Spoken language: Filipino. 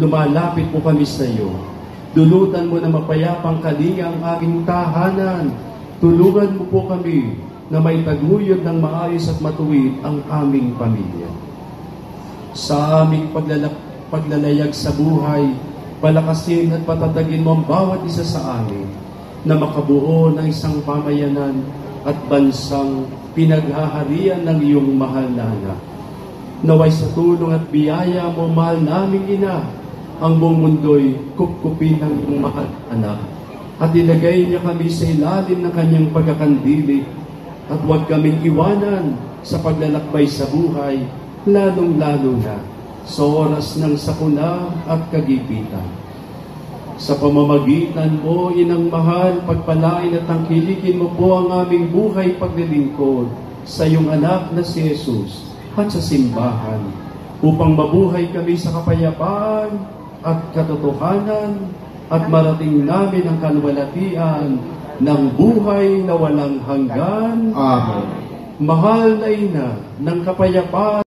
lumalapit po kami sa iyo. Dulutan mo na mapayapang kalinga ang aking tahanan. Tulungan mo po kami na may taguyod ng maayos at matuwid ang aming pamilya. Sa aming paglalayag sa buhay, palakasin at patatagin mo ang bawat isa sa amin na makabuo ng isang pamayanan at bansang pinaghaharian ng iyong mahal na anak. Naway sa tulong at biyaya mo, mahal naming ina, ang buong mundo'y kupkupin ng iyong mahal anak. At ilagay niya kami sa ilalim ng kanyang pagkakandili at huwag kaming iwanan sa paglalakbay sa buhay, lalong-lalo na sa oras ng sakuna at kagipitan. Sa pamamagitan mo, inang mahal, pagpalain at tangkilikin mo po ang aming buhay paglilingkod sa iyong anak na si Jesus at sa simbahan, upang mabuhay kami sa kapayapaan at katotohanan at marating namin ang kaluwalhatian ng buhay na walang hanggan. Amen. Mahal na ina ng kapayapaan,